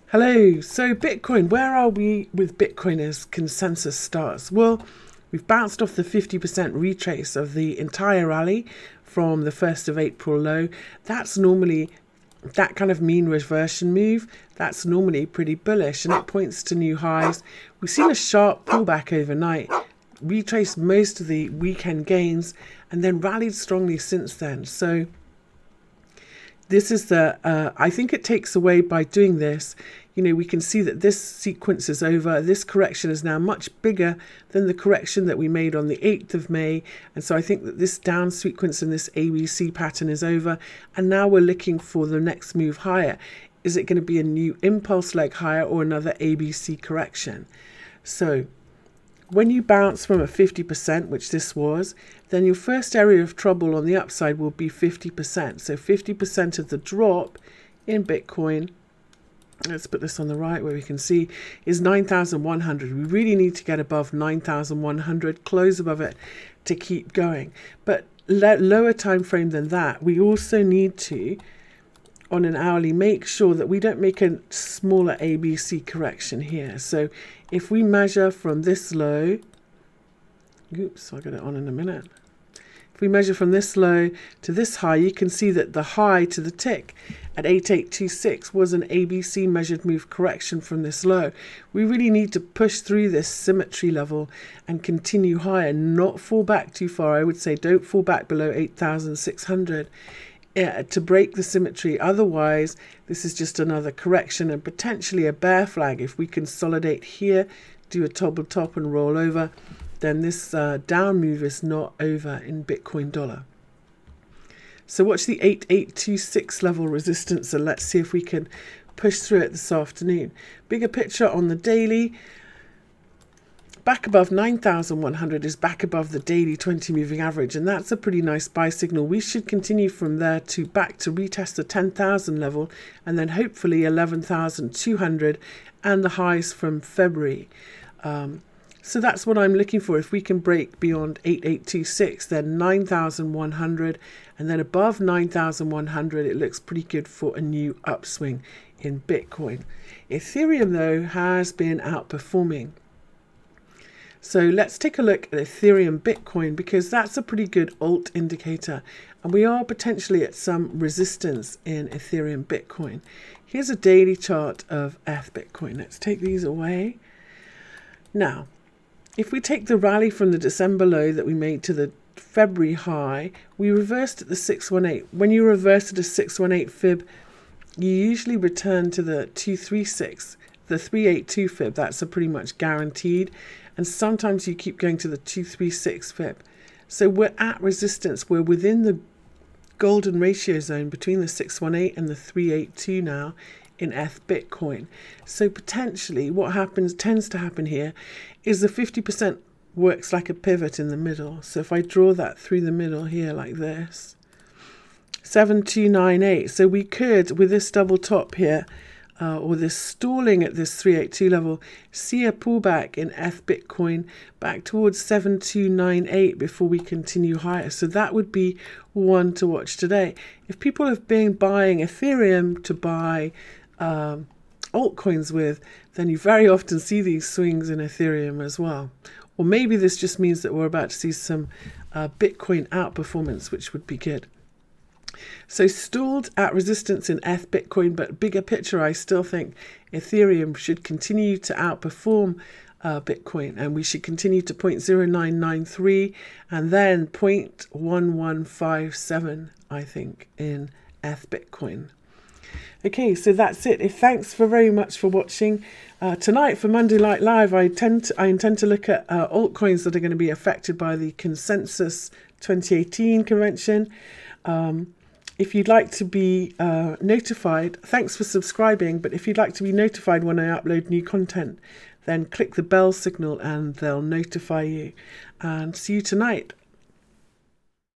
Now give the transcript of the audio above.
Hello, so Bitcoin, where are we with Bitcoin as consensus starts? Well, we've bounced off the 50% retrace of the entire rally from the 1st of April low. That's normally, that kind of mean reversion move, that's normally pretty bullish and it points to new highs. We've seen a sharp pullback overnight, retraced most of the weekend gains and then rallied strongly since then. So this is I think it takes away by doing this, we can see that this sequence is over. This correction is now much bigger than the correction that we made on the 8th of May. And so I think that this down sequence and this ABC pattern is over. And now we're looking for the next move higher. Is it going to be a new impulse leg higher or another ABC correction? So when you bounce from a 50%, which this was, then your first area of trouble on the upside will be 50%. So 50% of the drop in Bitcoin, let's put this on the right where we can see, is 9,100. We really need to get above 9,100, close above it to keep going. But lower time frame than that, we also need to, on an hourly, make sure that we don't make a smaller ABC correction here. So if we measure from this low, oops, I'll get it on in a minute. If we measure from this low to this high, you can see that the high to the tick at 8826 was an ABC measured move correction from this low. We really need to push through this symmetry level and continue higher, not fall back too far. I would say don't fall back below 8,600 to break the symmetry. Otherwise, this is just another correction and potentially a bear flag. If we consolidate here, do a toggle top and roll over, then this down move is not over in Bitcoin dollar. So watch the 8826 level resistance and let's see if we can push through it this afternoon. Bigger picture on the daily. Back above 9,100 is back above the daily 20 moving average, and that's a pretty nice buy signal. We should continue from there to back to retest the 10,000 level and then hopefully 11,200 and the highs from February. So that's what I'm looking for. If we can break beyond 8826, then 9,100, and then above 9,100, it looks pretty good for a new upswing in Bitcoin. Ethereum, though, has been outperforming. So let's take a look at Ethereum Bitcoin, because that's a pretty good alt indicator. And we are potentially at some resistance in Ethereum Bitcoin. Here's a daily chart of ETH Bitcoin. Let's take these away. Now, if we take the rally from the December low that we made to the February high, we reversed at the 618. When you reverse at a 618 fib, you usually return to the 236, the 382 fib. That's a pretty much guaranteed. And sometimes you keep going to the 236 fib. So we're at resistance. We're within the golden ratio zone between the 618 and the 382 now in ETH Bitcoin. So potentially what tends to happen here is the 50% works like a pivot in the middle. So if I draw that through the middle here like this, 7298. So we could, with this double top here, or this stalling at this 382 level, see a pullback in ETH Bitcoin back towards 7298 before we continue higher. So that would be one to watch today. If people have been buying Ethereum to buy altcoins with, then you very often see these swings in Ethereum as well. Or maybe this just means that we're about to see some Bitcoin outperformance, which would be good. So stalled at resistance in ETH Bitcoin, but bigger picture, I still think Ethereum should continue to outperform Bitcoin, and we should continue to 0.0993 and then 0.1157, I think, in ETH Bitcoin. Okay, so that's it. Thanks very much for watching. Tonight for Monday Light Live, I intend to look at altcoins that are going to be affected by the Consensus 2018 convention. If you'd like to be notified, thanks for subscribing, but if you'd like to be notified when I upload new content, then click the bell signal and they'll notify you. And see you tonight.